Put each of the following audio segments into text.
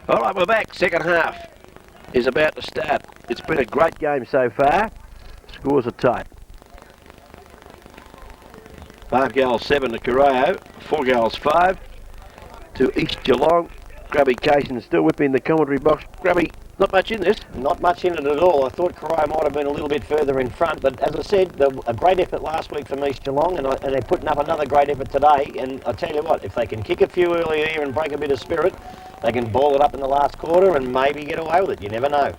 All right, we're back. Second half is about to start. It's been a great game so far. Scores are tight. 5 goals, 7 to Corio. 4 goals, 5 to East Geelong. Grubby Cation still whipping the commentary box. Grubby, not much in this. Not much in it at all. I thought Corio might have been a little bit further in front, but as I said, a great effort last week from East Geelong, and they're putting up another great effort today. And I tell you what, if they can kick a few early here and break a bit of spirit, they can ball it up in the last quarter and maybe get away with it. You never know.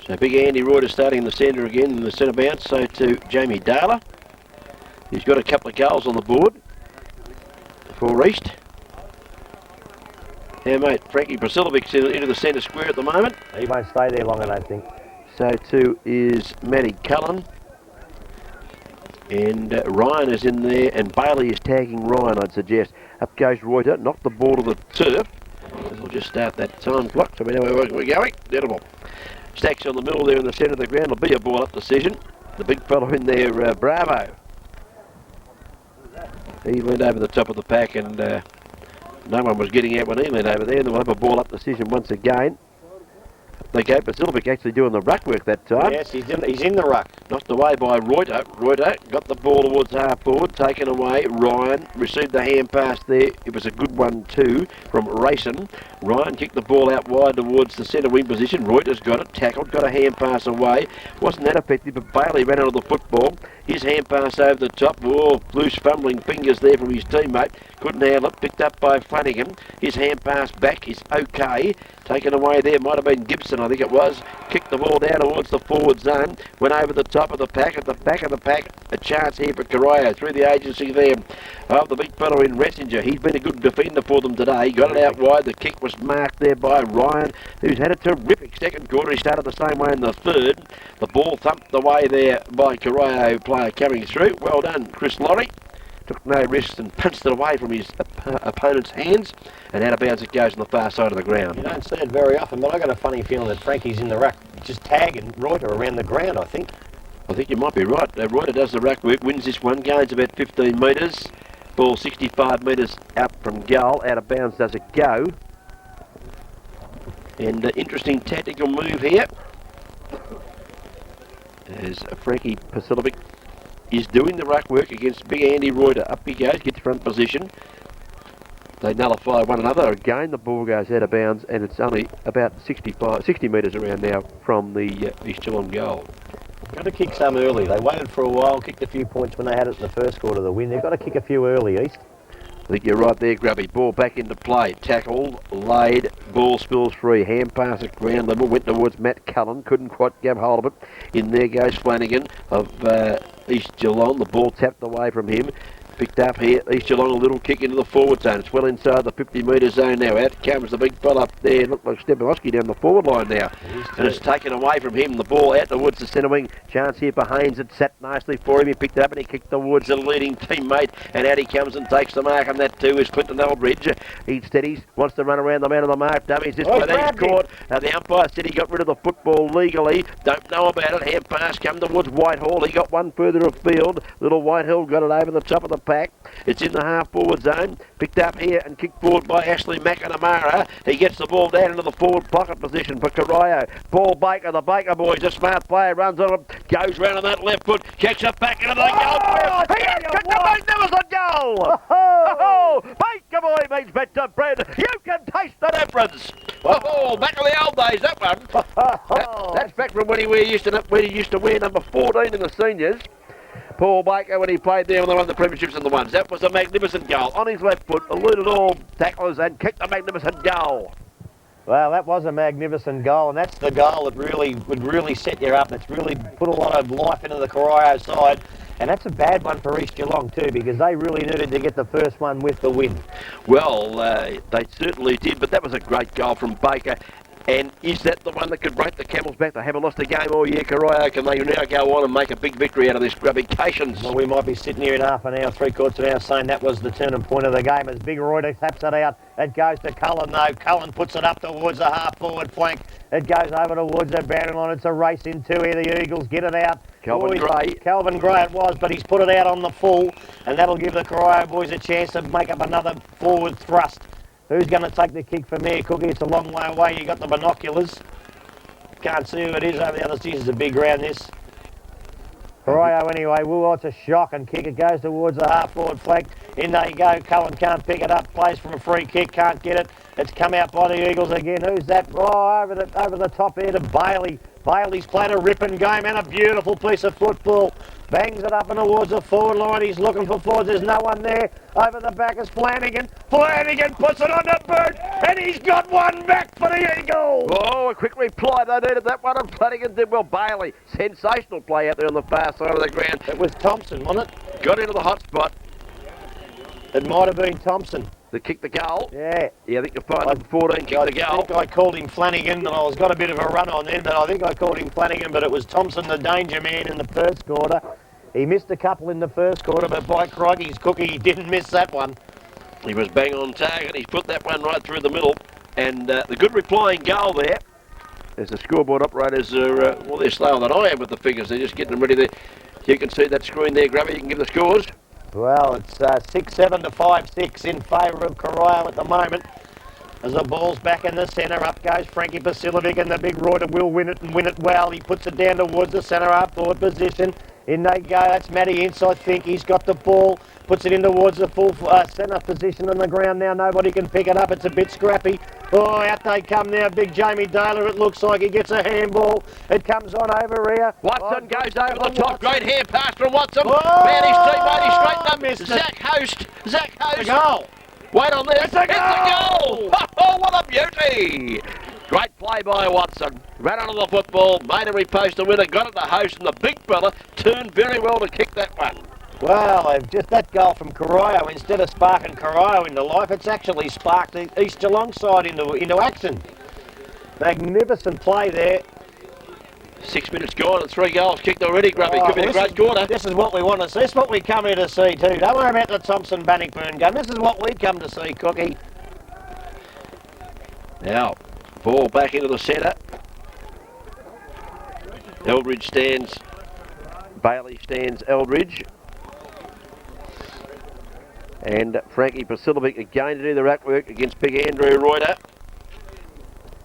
So big Andy Reuter starting in the centre again in the centre bounce. So to Jamie Dahler. He's got a couple of goals on the board for East. Our mate Frankie Brasilovic's into the centre square at the moment. He won't stay there long, I don't think. So too is Matty Cullen. And Ryan is in there, and Bailey is tagging Ryan, I'd suggest. Up goes Reuter, knocked the ball to the turf. We'll just start that time clock so we know where we're going. Edible. Stacks on the middle there in the centre of the ground. It'll be a ball up decision. The big fellow in there, Bravo. He went over the top of the pack, and no one was getting out when he went over there. And we'll have a ball up decision once again. They go Basilovic actually doing the ruck work that time. Yes, he's in the ruck. Knocked away by Reuter. Reuter got the ball towards half forward, taken away. Ryan received the hand pass there. It was a good one too from Rayson. Ryan kicked the ball out wide towards the centre wing position. Reuter's got it, tackled, got a hand pass away. Wasn't that effective, but Bailey ran onto the football. His hand pass over the top. Oh, loose fumbling fingers there from his teammate. Couldn't handle it. Picked up by Flanagan. His hand pass back is okay. Taken away there. Might have been Gibson, I think it was. Kicked the ball down towards the forward zone. Went over the top of the pack. At the back of the pack, a chance here for Corio through the agency there of the big fellow in Ressinger. He's been a good defender for them today. Got it out wide. The kick was marked there by Ryan, who's had a terrific second quarter. He started the same way in the third. The ball thumped away there by Corio player coming through. Well done, Chris Laurie. Took no risks and punched it away from his opponent's hands, and out of bounds it goes on the far side of the ground. You don't see it very often, but I've got a funny feeling that Frankie's in the ruck, just tagging Reuter around the ground, I think. I think you might be right. Reuter does the ruck work, wins this one, gains about 15 metres. Ball 65 metres out from goal. Out of bounds does it go. And interesting tactical move here, as Frankie Pasilovic is doing the ruck work against big Andy Reuter. Up he goes, gets front position. They nullify one another. Again, the ball goes out of bounds, and it's only about 60 metres around now from the East Geelong goal. Got to kick some early. They waited for a while, kicked a few points when they had it in the first quarter of the win. They've got to kick a few early, East. I think you're right there, Grubby. Ball back into play. Tackled, laid, ball spills free. Hand pass at ground level, went towards Matt Cullen. Couldn't quite get hold of it. In there goes Flanagan of East Geelong. The ball tapped away from him. Picked up here, East Geelong, a little kick into the forward zone. It's well inside the 50-metre zone now. Out comes the big fella up there. Looked like Stepanowski down the forward line now. And it's taken away from him. The ball out towards the centre wing. Chance here for Haynes. It sat nicely for him. He picked it up and he kicked towards the leading teammate. And out he comes and takes the mark on that too is Clinton Aldridge. He steadies, wants to run around the man of the mark. Dummies this way. He's caught. The umpire said he got rid of the football legally. Don't know about it. Hand pass come towards Whitehall. He got one further afield. Little Whitehall got it over the top of the pack. It's in the half-forward zone. Picked up here and kicked forward by Ashley McNamara. He gets the ball down into the forward pocket position for Corio. Paul Baker, the Baker boys, a smart player, runs on him, goes round on that left foot, kicks it back into the goal. He has kicked a magnificent goal! Oh, Baker boy means better bread. You can taste the difference. Oh, back in the old days, that one. That's back from when he used to wear number 14 in the seniors. Paul Baker, when he played there when they won the premierships and the ones. That was a magnificent goal. On his left foot, eluded all tacklers and kicked a magnificent goal. Well, that was a magnificent goal, and that's the goal that would really set you up. It's really put a lot of life into the Corio side. And that's a bad one for East Geelong too, because they really needed to get the first one with the win. Well, they certainly did, but that was a great goal from Baker. And is that the one that could break the camel's back? They haven't lost a game all year, Corio. Can they now go on and make a big victory out of this Grubby Cations? Well, we might be sitting here in half an hour, 3/4 of an hour, saying that was the turning point of the game. As Big Reuter taps it out, it goes to Cullen though. Cullen puts it up towards the half-forward flank. It goes over towards the boundary line. It's a race in two here. The Eagles get it out. Calvin Gray it was, but he's put it out on the full, and that'll give the Corio boys a chance to make up another forward thrust. Who's going to take the kick from there, Cookie? It's a long way away. You got the binoculars. Can't see who it is over the other seas. It's a big round, this. Corio anyway, Woolwhite's a shock and kick. It goes towards the half-forward flank. In they go. Cullen can't pick it up. Plays from a free kick. Can't get it. It's come out by the Eagles again. Who's that? Oh, over the top here to Bailey. Bailey's played a ripping game and a beautiful piece of football. Bangs it up and towards the forward line. He's looking for forwards. There's no one there. Over the back is Flanagan. Flanagan puts it on the boot, and he's got one back for the Eagles. Oh, a quick reply. They needed that one, and Flanagan did well. Bailey, sensational play out there on the far side of the ground. It was Thompson, wasn't it? Got into the hot spot. It might have been Thompson. They kicked the goal. Yeah. Yeah, I think you'll find number 14 kicked the goal. I think I called him Flanagan, and I was got a bit of a run on then, but I think I called him Flanagan, but it was Thompson, the danger man, in the first quarter. He missed a couple in the first quarter, but by crikey's Cookie, he didn't miss that one. He was bang on target. He's put that one right through the middle. And the good replying goal there. As the scoreboard operators are, well, they're slower than I am with the figures. They're just getting them ready there. You can see that screen there, Grabby. You can give the scores. Well, it's 6-7 to 5-6 in favour of Corio at the moment. As the ball's back in the centre, up goes Frankie Basilovic, and the big Reuter will win it and win it well. He puts it down towards the centre half forward position. In they go. That's Matty Ince, I think. He's got the ball. Puts it in towards the full centre position on the ground now. Nobody can pick it up. It's a bit scrappy. Oh, out they come now. Big Jamie Daler. It looks like he gets a handball. It comes on over here. Watson goes over the top. Great hand pass from Watson. Oh! Man, his teammate, he straightened up. Missed it. Zach Host. Zach Host. A goal. Wait on this. It's a goal. Oh, what a beauty. Great play by Watson. Ran onto the football, made a repost the winner, got it to Host, and the big fella turned very well to kick that one. Well, they've just that goal from Corio, instead of sparking Corio into life, it's actually sparked the East Geelong side into action. Magnificent play there. 6 minutes gone and 3 goals kicked already, Grubby. Could be a great quarter. This is what we want to see. This is what we come here to see too. Don't worry about the Thompson-Bannockburn game. This is what we come to see, Cookie. Now, ball back into the centre. Eldridge stands. Bailey stands Eldridge. And Frankie Basilovic again to do the rack work against big Andrew Reuter.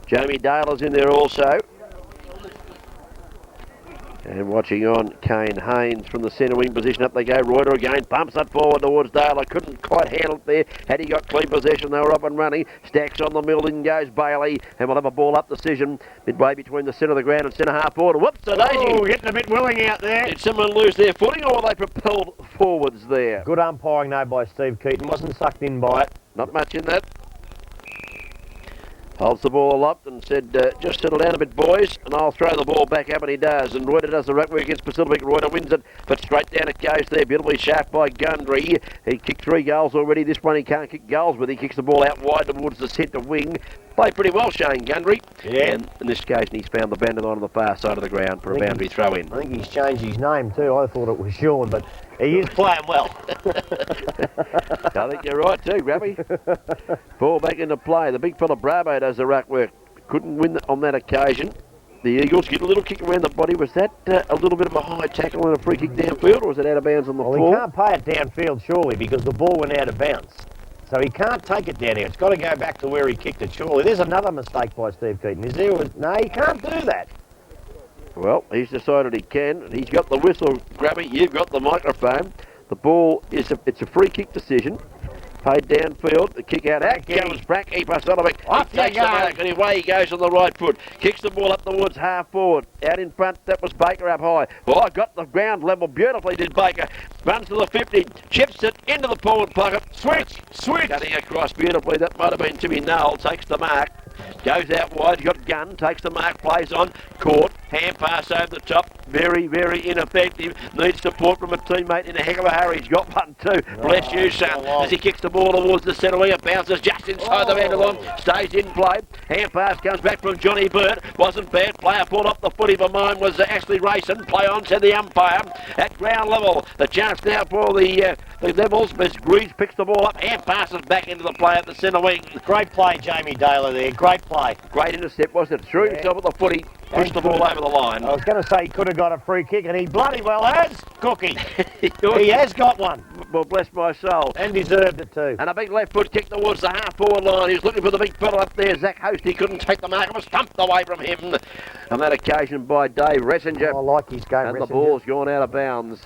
Jamie Dale's in there also. And watching on, Kane Haynes from the centre wing position. Up they go. Reuter again. Bumps that forward towards Dale. I couldn't quite handle it there. Had he got clean possession, they were up and running. Stacks on the middle. In goes Bailey. And we'll have a ball up decision. Midway between the centre of the ground and centre half forward. Whoops, a daisy. Oh, getting a bit willing out there. Did someone lose their footing or were they propelled forwards there? Good umpiring though by Steve Keaton. Wasn't sucked in by it. Not much in that. Holds the ball aloft and said, just settle down a bit, boys, and I'll throw the ball back up, and he does. And Reuter does the ruck work against Basilovic. Reuter wins it, but straight down it goes there. Beautifully shafted by Gundry. He kicked 3 goals already. This one he can't kick goals with. He kicks the ball out wide towards the centre wing. Played pretty well, Shane Gundry. Yeah. And in this case, he's found the bandit on the far side of the ground for a boundary throw in. I think he's changed his name too. I thought it was Sean, but he is playing well. I think you're right too, Grabby. Ball back into play. The big fella Bravo does the ruck work. Couldn't win on that occasion. The Eagles get a little kick around the body. Was that a little bit of a high tackle and a free kick downfield, or was it out of bounds on the floor? Well, he can't pay it downfield, surely, because the ball went out of bounds. So he can't take it down here. It's got to go back to where he kicked it, surely. There's another mistake by Steve Keaton. Is there? No, he can't do that. Well, he's decided he can. He's got the whistle, Grabby. You've got the microphone. The ball is it's a free kick decision. Paid downfield, the kick out. Out goes Frankie Basilovic. Off He takes the mark and away he goes on the right foot. Kicks the ball up towards half forward. Out in front, that was Baker up high. Oh, got the ground level beautifully, did Baker. Runs to the 50, chips it into the forward pocket. Switch! Cutting across beautifully. That might have been Timmy Null. Takes the mark. Goes out wide, got gun, takes the mark, plays on, caught, hand pass over the top, very, very ineffective, needs support from a teammate in a heck of a hurry, he's got one too, bless you son, as he kicks the ball towards the centre wing, it bounces just inside the end of them, stays in play, hand pass comes back from Johnny Burt, wasn't bad, player pulled off the footy, but mine was Ashley Rayson, play on, said the umpire, at ground level, the chance now for the Levels, Miss Greaves picks the ball up, hand passes back into the play at the centre wing. Great play, Jamie Daler there. Great play. Great intercept, wasn't it? Threw himself at the footy. Pushed the ball over the line. I was going to say he could have got a free kick, and he bloody well has, Cookie. He has got one. Well, bless my soul. And deserved it too. And a big left foot kick towards the half-forward line. He was looking for the big fella up there, Zach Host. He couldn't take the mark. It was stumped away from him. On that occasion by Dave Ressinger. I like his game, And Ressinger. the ball's gone out of bounds.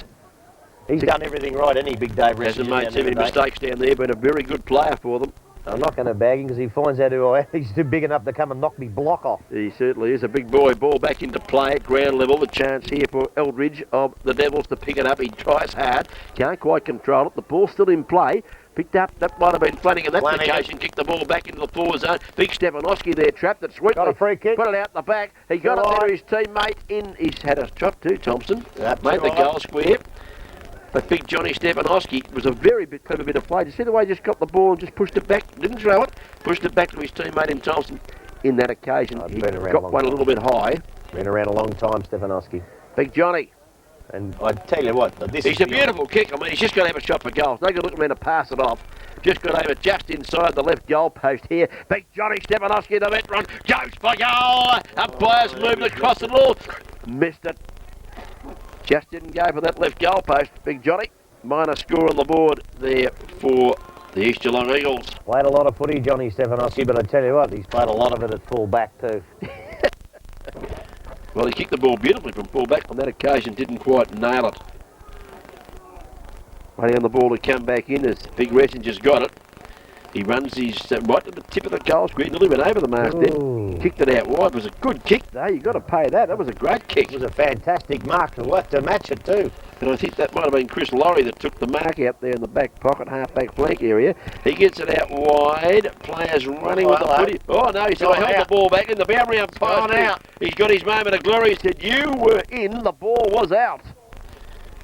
He's done everything right, hasn't he, Big Dave Ressinger? Hasn't made too many mistakes down there. Been a very good player for them. I'm not going to bag him because he finds out who I am. He's too big enough to come and knock me block off. He certainly is a big boy. Ball back into play at ground level. The chance here for Eldridge of the Devils to pick it up. He tries hard. Can't quite control it. The ball's still in play. Picked up. That might have been Flanagan. That's the occasion. Kicked the ball back into the forward zone. Big Stefanowski there trapped it sweetly. Got a free kick. Put it out the back. He got it there to his teammate in. He's had a shot too, Thompson. Made the goal square. But big Johnny Stefanowski was a very clever bit of play. You see the way he just got the ball and just pushed it back? Didn't throw it. Pushed it back to his teammate in Thompson. In that occasion, he got one a little bit high. Been around a long time, Stefanowski. Big Johnny. And I tell you what, He's a beautiful kick. I mean, he's just got to have a shot for goals. No good looking man to pass it off. Just got to have it just inside the left goal post here. Big Johnny Stefanowski, the veteran, goes for goal. Umpires moving across the ball. Missed it. Just didn't go for that left goal post. Big Johnny, minor score on the board there for the East Geelong Eagles. Played a lot of footy, Johnny Stefanowski, but I tell you what, he's played a lot of it at full back too. Well, he kicked the ball beautifully from full back on that occasion, didn't quite nail it. Waiting on the ball to come back in as Big Ressinger's got it. He runs his right to the tip of the goal square, nearly went over the mark then. Kicked it out wide. It was a good kick though, you got to pay that. That was a great kick. It was a fantastic mark to match it too. And I think that might have been Chris Laurie that took the mark out there in the back pocket, half-back flank area. He gets it out wide. Players running with the footy. Oh no, so he held the ball back in the boundary umpire. Out. He's got his moment of glory. He said, "You were in, the ball was out."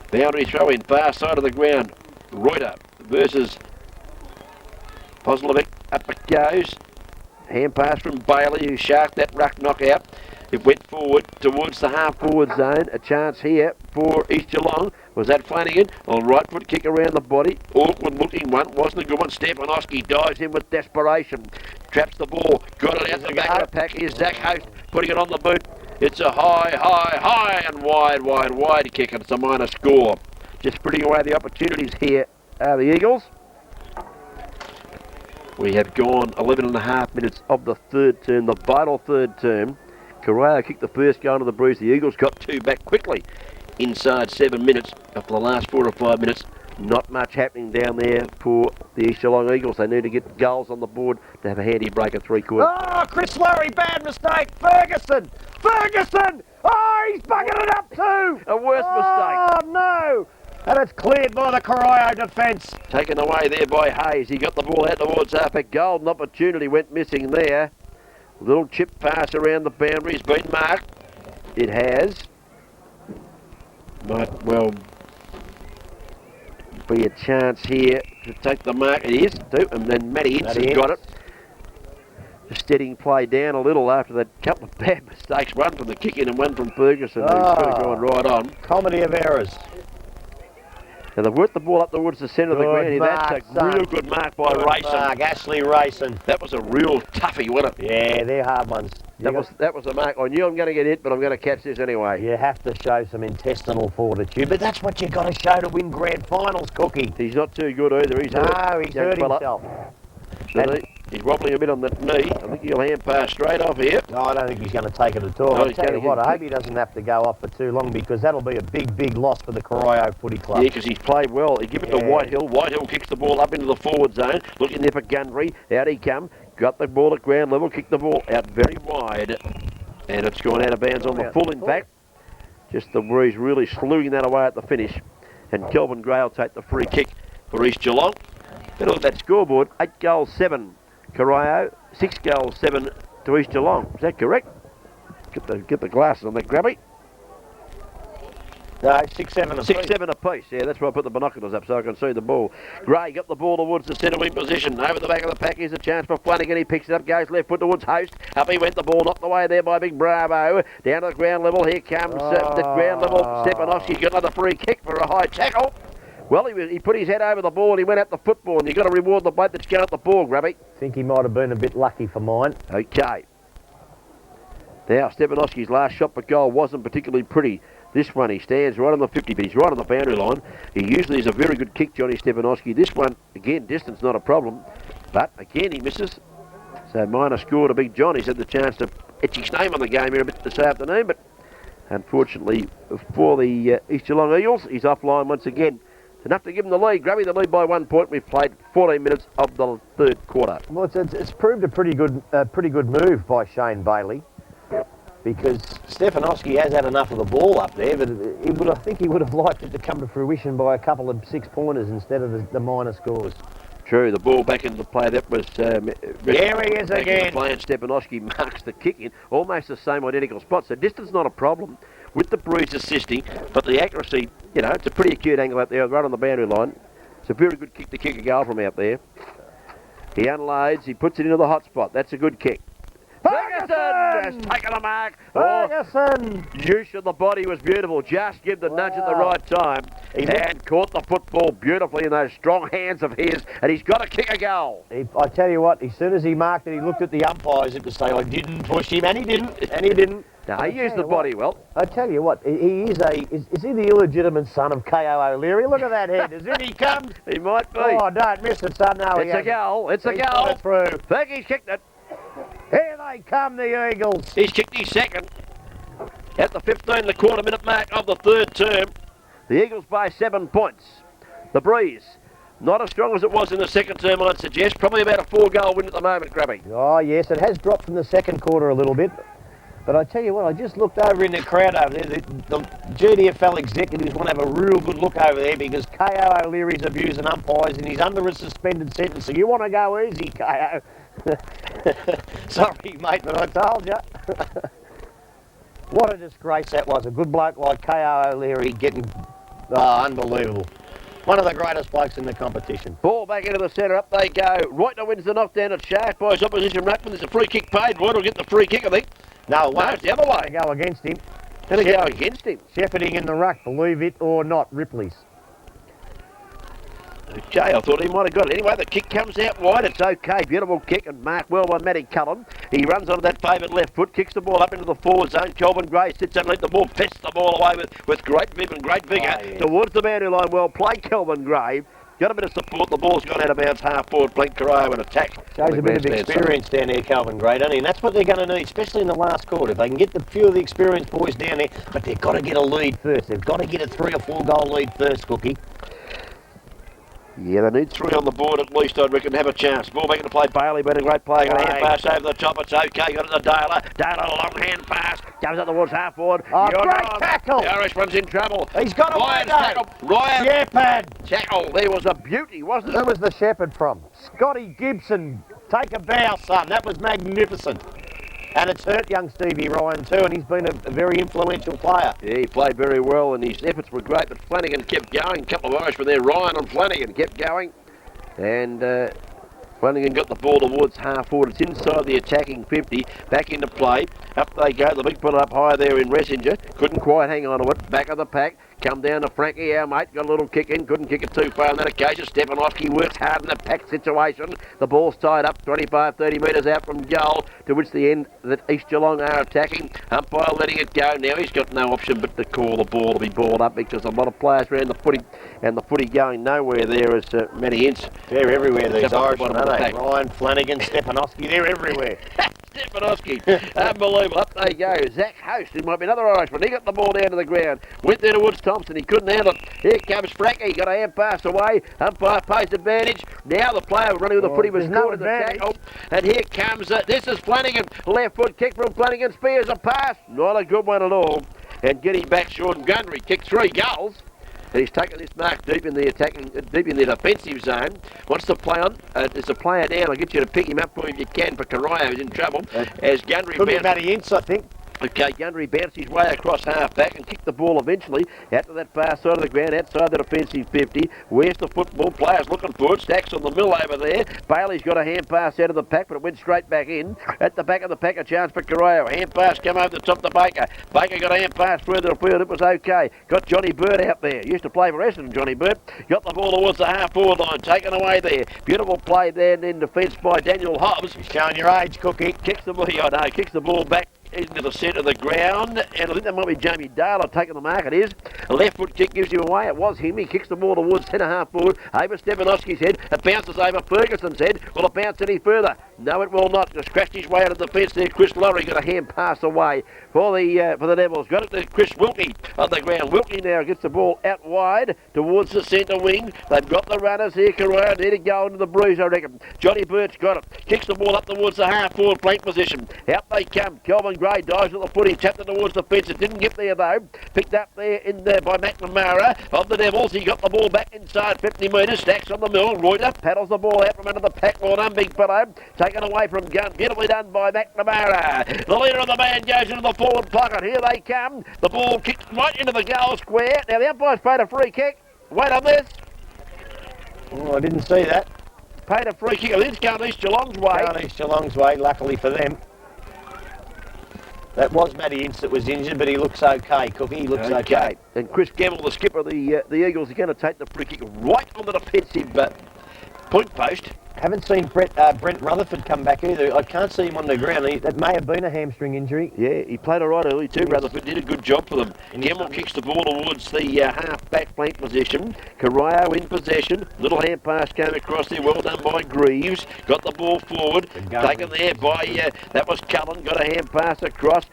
Boundary throw in, far side of the ground. Reuter versus Poslovic. Up it goes. Hand pass from Bailey, who sharked that ruck knockout. It went forward towards the half-forward zone. A chance here for East Geelong. Was that Flanagan? On right foot kick around the body. Awkward looking one. Wasn't a good one. Stefanowski dives in with desperation. Traps the ball. Got it out the back of the pack. Here's Zach Host putting it on the boot. It's a high and wide kick, and it's a minor score. Just putting away the opportunities here are the Eagles. We have gone 11 and a half minutes of the third term, the vital third term. Corio kicked the first goal to the Breeze. The Eagles got two back quickly inside 7 minutes. After the last 4 or 5 minutes, not much happening down there for the East Geelong Eagles. They need to get goals on the board to have a handy break at 3/4. Oh, Chris Laurie, bad mistake. Ferguson! Oh, he's bugging it up too! A worse mistake. Oh, no! And it's cleared by the Corio defence. Taken away there by Hayes. He got the ball out towards half. A golden opportunity went missing there. Little chip pass around the boundary has been marked. It has. Might well be a chance here to take the mark. It is, too. And then Matty Hinson got it. Just steadying play down a little after that couple of bad mistakes. One from the kick in and one from Ferguson. Who's going right on. Comedy of errors. Now they've worked the ball up towards the centre of the ground here. That's a real good mark by Rayson. Ashley Rayson. That was a real toughie, wasn't it? Yeah, they're hard ones. That was a mark. I knew I'm going to get hit, but I'm going to catch this anyway. You have to show some intestinal fortitude, but that's what you've got to show to win grand finals, Cookie. He's not too good either. He's hurt himself. He's wobbling a bit on that knee. I think he'll hand pass straight off here. No, I don't think he's going to take it at all. I'll tell you what, I hope he doesn't have to go off for too long, because that'll be a big loss for the Corio Footy Club. Yeah, because he's played well. He give it to Whitehill. Whitehill kicks the ball up into the forward zone. Looking there for Gundry. Out he come. Got the ball at ground level. Kicked the ball out very wide. And it's gone out of bounds on the full, in fact. Just the Breeze really slewing that away at the finish. And Kelvin Gray will take the free kick for East Geelong. Then look at that scoreboard. 8 goals, 7. Corio, 6 goals, 7 to East Geelong. Is that correct? Get the glasses on that, Grabby. No, 6-7 apiece. 6-7 apiece. Yeah, that's why I put the binoculars up so I can see the ball. Gray got the ball towards the centre wing position. Over the back of the pack, here's a chance for Flanagan. He picks it up, goes left foot towards Host. Up he went, the ball knocked away there by Big Bravo. Down to the ground level. Here comes the ground level. Stefanowski's got another free kick for a high tackle. Well, he put his head over the ball and he went at the football, and you've got to reward the bloke that's going at the ball, Grabby. I think he might have been a bit lucky for mine. Okay. Now, Stepanowski's last shot for goal wasn't particularly pretty. This one, he stands right on the 50, but he's right on the boundary line. He usually is a very good kick, Johnny Stepanowski. This one, again, distance not a problem, but again, he misses. So minor score to Big John. He's had the chance to etch his name on the game here a bit this afternoon, but unfortunately for the East Geelong Eagles, he's offline once again. It's enough to give him the lead. Grabbing the lead by 1 point. We've played 14 minutes of the third quarter. Well, it's proved a pretty good move by Shane Bailey, because Stefanowski has had enough of the ball up there, but I think he would have liked it to come to fruition by a couple of 6-pointers instead of the minor scores. True, the ball back into the play. That was... There he is again. Play, and Stepanowski marks the kick in. Almost the same identical spot. So distance not a problem with the Breeze assisting, but the accuracy, you know, it's a pretty acute angle out there, right on the boundary line. It's a very good kick to kick a goal from out there. He unloads, he puts it into the hot spot. That's a good kick. Ferguson has taken a mark. Ferguson! Use of the body was beautiful. Just give the nudge at the right time. And caught the football beautifully in those strong hands of his. And he's got to kick a goal. I tell you what, as soon as he marked it, he looked at the umpires to say, I didn't push him, and he didn't. And he didn't. No, he used the body well. I tell you what, is he the illegitimate son of K.O. O'Leary? Look at that head. As in he comes. He might be. Oh, don't miss it, son. No, it's a goal. It's a goal. Got it through. Fergie's kicked it. Here they come, the Eagles. He's kicked his second at the 15.25-minute mark of the third term. The Eagles by 7 points. The Breeze, not as strong as it was in the second term, I'd suggest. Probably about a 4-goal win at the moment, Grubby. Oh, yes, it has dropped from the second quarter a little bit. But I tell you what, I just looked over in the crowd over there. The GDFL executives want to have a real good look over there because K.O. O'Leary's abusing umpires and he's under a suspended sentence. So you want to go easy, K.O. Sorry, mate, but I told you. What a disgrace that was. A good bloke like K.O. O'Leary getting... Oh, unbelievable. One of the greatest blokes in the competition. Ball back into the centre. Up they go. Reutner wins the knockdown at Shark by his opposition ruckman. There's a free kick paid. Reutner will get the free kick, I think. No, it's the other way. Go against him. Going to go against him. Shepherding in the ruck, believe it or not, Ripley's. Okay, I thought he might have got it. Anyway, the kick comes out wide. It's okay. Beautiful kick and marked well by Matty Cullen. He runs onto that favoured left foot, kicks the ball up into the forward zone. Kelvin Gray sits underneath the ball, pests the ball away with great vim and great vigour. Towards the boundary line. Well played, Kelvin Gray. Got a bit of support. The ball's gone out of bounds half forward. Blake Corio and attack. Shows a bit of experience down there, Calvin Gray, doesn't he? And that's what they're going to need, especially in the last quarter. If they can get the few of the experienced boys down there, but they've got to get a lead first. They've got to get a 3 or 4 goal lead first, Cookie. Yeah, they need 3 on the board at least, I'd reckon, to have a chance. Ball back into play. Bailey, been a great play. Got a hand pass over the top. It's okay. Got it to Dale. Dale, a long hand pass. Comes up towards half forward. Oh, great tackle. The Irishman's in trouble. He's got a Ryan's tackle. Ryan. Shepherd. Tackle. There was a beauty, wasn't it? Who was the Shepherd from? Scotty Gibson. Take a bow, son. That was magnificent. And it's hurt young Stevie Ryan too, and he's been a very influential player. Yeah, he played very well, and his efforts were great, but Flanagan kept going. A couple of Irishmen there. Ryan and Flanagan kept going. And Flanagan got the ball towards half forward. It's inside the attacking 50. Back into play. Up they go. The big pull up high there in Ressinger. Couldn't quite hang on to it. Back of the pack. Come down to Frankie, our mate. Got a little kick in. Couldn't kick it too far on that occasion. Stepanowski works hard in the pack situation. The ball's tied up 25, 30 metres out from goal, to which the end that East Geelong are attacking. Umpire letting it go. Now he's got no option but to call the ball to be balled up because a lot of players around the footy, and the footy going nowhere there as many ints. They're everywhere, these Irishmen, aren't they? Ryan, Flanagan, Stepanowski, they're everywhere. Stepanowski, unbelievable. Up they go. Zach Host, who might be another Irishman. He got the ball down to the ground. Went there to Woods Thompson. He couldn't handle it. Here comes Frankie. Got a hand pass away. Umpire pays advantage. Now the player running with the footy was caught in the tackle. And here comes, this is Flanagan. Left foot kick from Flanagan. Spears a pass. Not a good one at all. And getting back, Sean Gundry kicked 3 goals. And he's taken this mark deep in the attacking, deep in the defensive zone. Wants to play on. There's a player down. I'll get you to pick him up for him if you can. But Corio is in trouble as Gundry could be Matty Ince, I think. Okay, Gundry bounced his way across half back and kicked the ball eventually out to that far side of the ground, outside the defensive 50. Where's the football? Players looking for it. Stacks on the mill over there. Bailey's got a hand pass out of the pack, but it went straight back in. At the back of the pack, a chance for Corio. Hand pass come over the top to Baker. Baker got a hand pass further afield. It was okay. Got Johnny Bird out there. Used to play for Essendon, Johnny Bird. Got the ball towards the half-forward line. Taken away there. Beautiful play there and in defence by Daniel Hobbs. He's showing your age, Cookie. Kicks the ball back into the centre of the ground, and I think that might be Jamie Dale taking the mark. It is. A left foot kick gives you away. It was him. He kicks the ball towards centre-half forward. Over Stefanowski's head. It bounces over Ferguson's head. Will it bounce any further? No, it will not. Just scratched his way out of the fence there. Chris Lowry got a hand pass away for the Devils. Got it to Chris Wilkie on the ground. Wilkie now gets the ball out wide towards the centre wing. They've got the runners here. Corio there to go into the breeze, I reckon. Johnny Birch got it. Kicks the ball up towards the half-forward flank position. Out they come. Kelvin Gray dives at the footy. Tapped it towards the fence. It didn't get there, though. Picked up there in there by McNamara of the Devils. He got the ball back inside 50 metres. Stacks on the mill. Reuter paddles the ball out from under the pack. Well done, big fellow. Taken away from Gunn. Beautifully done by McNamara. The leader of the band goes into the forward pocket. Here they come. The ball kicked right into the goal square. Now the umpire's paid a free kick. Wait on this. Oh, I didn't see that. Paid a free kick. I think it's going East Geelong's way. Going East Geelong's way, luckily for them. That was Matty Ince that was injured, but he looks okay, Cookie. He looks okay. And Chris Gamble, the skipper of the Eagles, is going to take the free kick right on the defensive point post. Haven't seen Brent Rutherford come back either. I can't see him on the ground. That may have been a hamstring injury. Yeah, he played all right early too. Rutherford did a good job for them. Gamble kicks the ball towards the half-back flank position. Corio in possession. Little hand pass came across there. Well done by Greaves. Got the ball forward. Taken there by, that was Cullen. Got a hand pass across.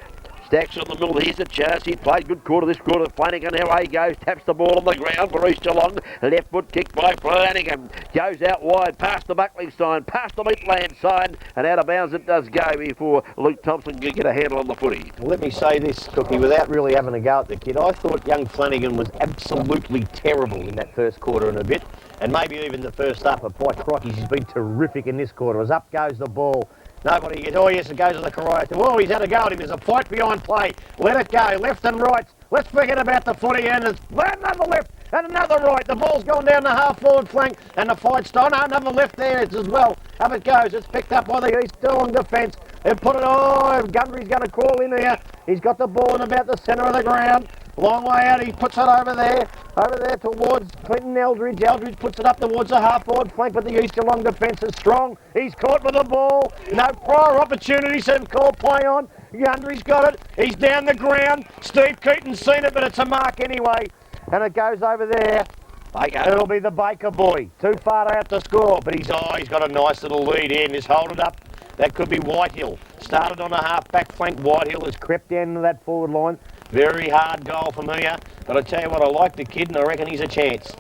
Stacks on the middle. Here's a chance. He played good quarter this quarter. Flanagan, away he goes. Taps the ball on the ground for East Geelong. Left foot kick by Flanagan. Goes out wide. Past the Buckley sign. Past the Meatland sign. And out of bounds it does go before Luke Thompson can get a handle on the footy. Well, let me say this, Cookie, without really having a go at the kid. I thought young Flanagan was absolutely terrible in that first quarter and a bit. And maybe even the first half. But by crikey, he's been terrific in this quarter. As up goes the ball. Nobody gets, oh yes, it goes to the Corio. Oh, he's had a go at him. There's a fight behind play. Let it go, left and right. Let's forget about the footy, and there's another left and another right. The ball's gone down the half-forward flank, and the fight's done. Another left there as well. Up it goes. It's picked up by the East Geelong defence. They've put it, Gundry's going to crawl in here. He's got the ball in about the centre of the ground. Long way out, he puts it over there towards Clinton Eldridge. Eldridge puts it up towards the half-forward flank, but the East Geelong defence is strong. He's caught with the ball. No prior opportunities to call play on. Gundry's got it. He's down the ground. Steve Keaton's seen it, but it's a mark anyway. And it goes over there. Baker. It'll be the Baker boy. Too far out to score, but he's got a nice little lead in. He's hold it up. That could be Whitehill. Started on a half-back flank. Whitehill has crept down into that forward line. Very hard goal from here. But I tell you what, I like the kid and I reckon he's a chance.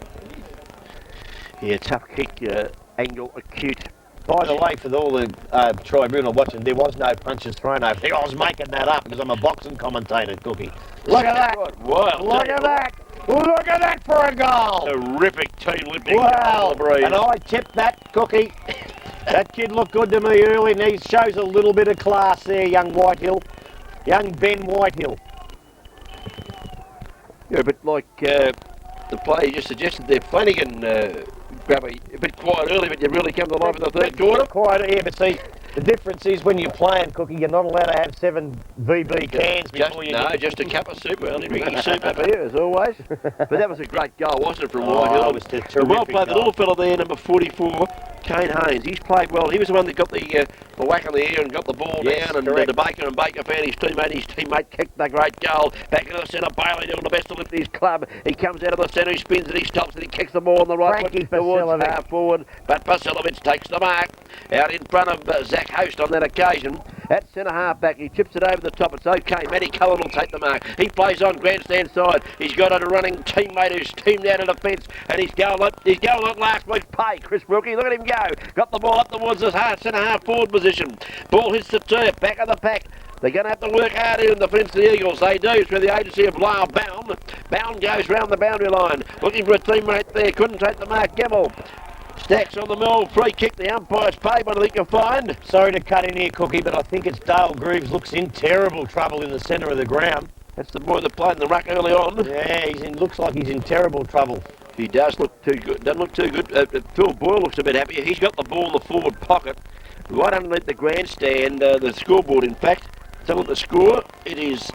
Yeah, tough kick, angle acute. By the way, for all the tribunal watching, there was no punches thrown over there. I was making that up because I'm a boxing commentator, Cookie. Look at that. Wow. Look at that. Look at that for a goal. Terrific team lifting. Wow. And I tipped that, Cookie. That kid looked good to me early and he shows a little bit of class there, young Whitehill. Young Ben Whitehill. Yeah, but like the player just suggested there, Flanagan grab a bit quiet early, but you really come to life in the third quarter. Quiet, yeah, but see, the difference is when you're playing, Cookie, you're not allowed to have 7 VB cans before just a cup of soup. We're only drinking soup up here, as always. But that was a great goal, wasn't it, from Whitehill? It was a terrific well played, the goal. little fella there, number 44, Kane Haynes. He's played well. He was the one that got the whack in the ear and got the ball down, and Baker found his teammate kicked the great goal. Back in the centre, Bailey doing the best to lift his club. He comes out of the centre, he spins and he stops and he kicks the ball on the right foot towards half forward. But Vasilovic takes the mark out in front of Zach Host on that occasion. At centre half back, he chips it over the top. It's okay. Matty Cullen will take the mark. He plays on grandstand side. He's got a running teammate who's teamed out of defence, and he's going like last week's pay. Chris Wilkie, look at him go. Got the ball up towards his centre half forward position. Ball hits the turf, back of the pack. They're going to have to work hard in the defence of the Eagles. They do through the agency of Lyle Bound. Bound goes round the boundary line, looking for a teammate there. Couldn't take the mark. Gamble. Stacks on the mill, free kick, the umpire's paid, but I think you'll find. Sorry to cut in here, Cookie, but I think it's Dale Greaves looks in terrible trouble in the centre of the ground. That's the boy that played in the ruck early on. Yeah, looks like he's in terrible trouble. He does look too good. Doesn't look too good. Phil Boyle looks a bit happier. He's got the ball in the forward pocket, right underneath the grandstand, the scoreboard, in fact. So look at the score. It is...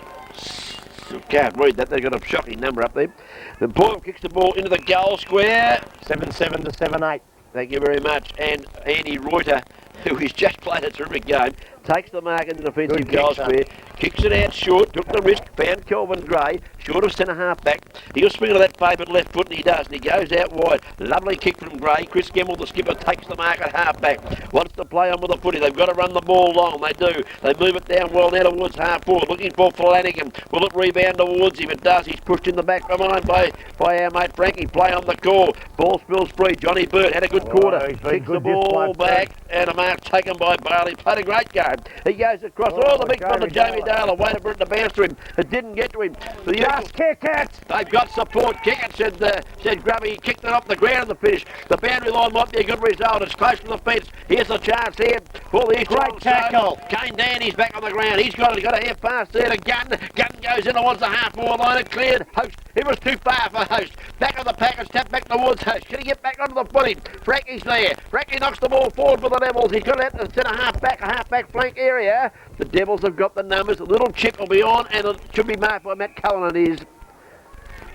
Can't read that. They've got a shocking number up there. The Boyle kicks the ball into the goal square. 7-7 to 7-8. Thank you very much. And Andy Reuter, who has just played a terrific game, takes the mark in the defensive goal square, Kicks it out short, took the risk, found Kelvin Gray, short of centre half back. He'll swing to that favoured left foot, and he does, and he goes out wide. Lovely kick from Gray. Chris Gemmell, the skipper, takes the mark at half back. Wants to play on with the footy. They've got to run the ball long. They do. They move it down well now towards half forward, looking for Flanagan. Will it rebound towards him? It does. He's pushed in the back behind by our mate Frankie. Play on the call. Ball spills free. Johnny Burt had a good quarter. Kicks the ball back, and a mark taken by Bailey. Played a great game. He goes across all the big fella, Jamie Dale, waited for it to bounce to him. It didn't get to him. Just kick it! They've got support. Kick it, said Grubby. He kicked it up the ground at the finish. The boundary line might be a good result. It's close to the fence. Here's the chance here. Great tackle. Kane Danny's back on the ground. He's got a half pass there to Gunn. Gunn goes in towards the half-forward line. It cleared. Host. It was too far for Host. Back on the pack and step back towards Host. Can he get back onto the footy? Frankie's there. Frankie knocks the ball forward for the Devils. He's got it out to the centre half-back flank area. The Devils have got the numbers. A little chip will be on, and it should be marked by Matt Cullen. It is.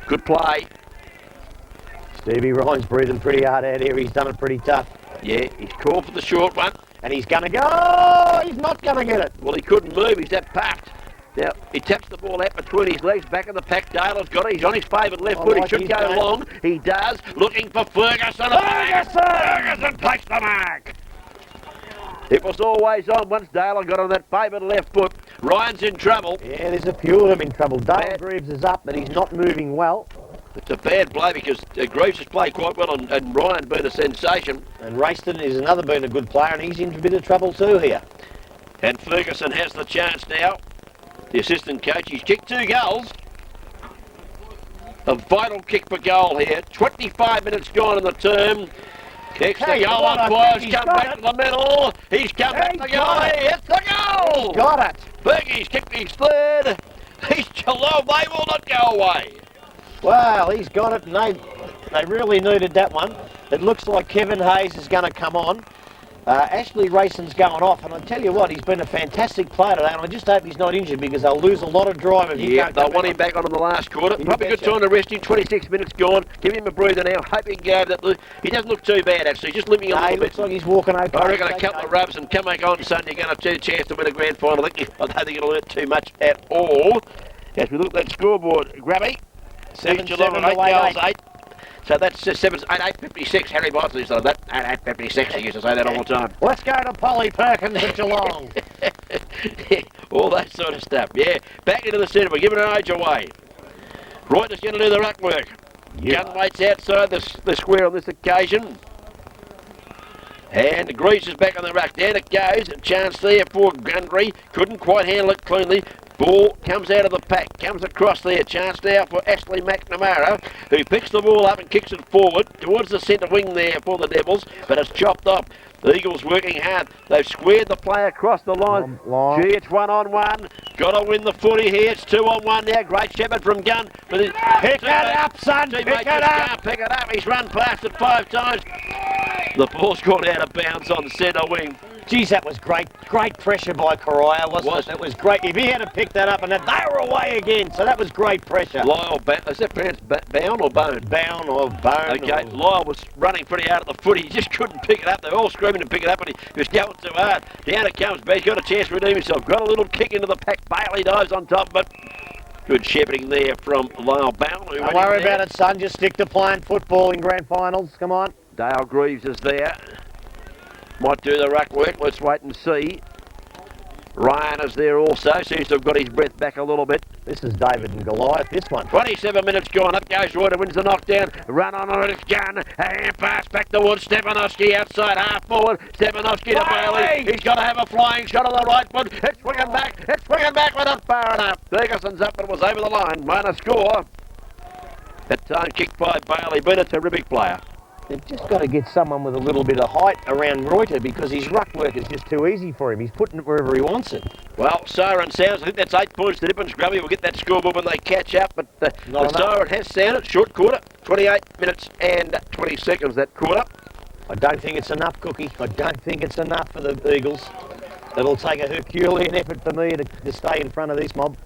Good play. Stevie Ryan's breathing pretty hard out here. He's done it pretty tough. Yeah, he's called for the short one. And he's going to go. He's not going to get it. Well, he couldn't move. He's that parked. Now, he taps the ball out between his legs, back in the pack. Dale's got it. He's on his favoured left foot. He should go long. He does. Looking for Ferguson. Ferguson takes the mark. It was always on once Dale got on that favoured left foot. Ryan's in trouble. Yeah, there's a few of them in trouble. Dale Greaves is up, but he's not moving well. It's a bad play because Greaves has played quite well and Ryan been a sensation. And Rayston is another been a good player, and he's in a bit of trouble too here. And Ferguson has the chance now. The assistant coach, he's kicked 2 goals. A vital kick for goal here. 25 minutes gone in the term. Kicks the goal umpire. He's come back to the middle. He's come back to goal. It's the goal. He's got it. Fergie's kicked his third. He's Geelong. They will not go away. Well, he's got it, and they really needed that one. It looks like Kevin Hayes is going to come on. Ashley Rayson's going off, and I tell you what, he's been a fantastic player today, and I just hope he's not injured because they'll lose a lot of drive if he can't. They'll want him back on in the last quarter. Probably a good time to rest him. 26 minutes gone. Give him a breather now. Hope he can go. He doesn't look too bad, actually. Just limping a little bit. Looks like he's walking okay. I reckon a couple of rubs and come back on Sunday. You're going to have a chance to win a grand final. I don't think it'll hurt too much at all. As we look at that scoreboard, Grabby. 7 Geelong to 8 goals, 8. 8. So that's 8-8-56. Harry Boston used to say that. 8-8-56. He used to say that all the time. Let's go to Polly Perkins at Geelong. All that sort of stuff. Yeah. Back into the centre. We're giving an age away. Reuter's going to do the ruck work. Gun waits outside the square on this occasion. And Greaves is back on the ruck. Down it goes. A chance there for Gundry. Couldn't quite handle it cleanly. Ball comes out of the pack, comes across there. Chance now for Ashley McNamara, who picks the ball up and kicks it forward towards the centre wing there for the Devils, but it's chopped off. The Eagles working hard. They've squared the play across the line. Gee, it's 1-on-1. Got to win the footy here. It's 2-on-1 now. Great Shepherd from Gunn. Pick it up, son. Pick it up. Can't pick it up. He's run past it 5 times. The ball's gone out of bounds on the centre wing. Geez, that was great. Great pressure by Corio, wasn't it? That was great. If he had to pick that up, and they were away again, so that was great pressure. Lyle, is that pronounced Bown or Bone? Bown or Bone. Okay, Lyle was running pretty hard at the foot. He just couldn't pick it up. They were all screaming to pick it up, and he was going too hard. Down it comes, but he's got a chance to redeem himself. Got a little kick into the pack. Bailey dives on top, but good shepherding there from Lyle Bown. Don't worry about it, son. Just stick to playing football in grand finals. Come on. Dale Greaves is there. Might do the ruck work. Let's wait and see. Ryan is there also. Seems to have got his breath back a little bit. This is David and Goliath, this one. 27 minutes gone. Up goes Reuter, wins the knockdown. Run on it, it's Gunn. A hand pass back towards Stepanovski outside half forward. Stepanovski to Bailey. He's got to have a flying shot on the right foot. It's swinging back. But not far enough. Ferguson's up, but it was over the line. Minor score. That time kicked by Bailey. Been a terrific player. They've just got to get someone with a little bit of height around Reuter because his ruck work is just too easy for him. He's putting it wherever he wants it. Well, siren sounds. I think that's 8 points to difference. Grubby will get that scoreboard when they catch up, but the siren has sounded. Short quarter, 28 minutes and 20 seconds that quarter. I don't think it's enough, Cookie. I don't think it's enough for the Eagles. It'll take a Herculean effort for me to stay in front of this mob.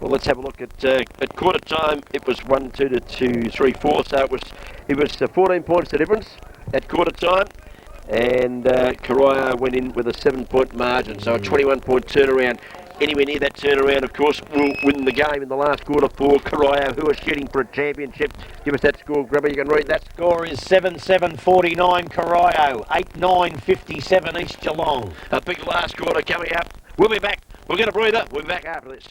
Well, let's have a look at quarter time. It was 1-2 to 2-3-4, so it was 14 points to difference at quarter time, and Corio went in with a 7-point margin, so a 21-point turnaround. anywhere near that turnaround, of course, will win the game in the last quarter for Corio, who are shooting for a championship. Give us that score, Grubber. You can read that. Score is 7-7-49 Corio, 8-9-57 East Geelong. A big last quarter coming up. We'll be back. We're going to breathe up. We'll be back after this.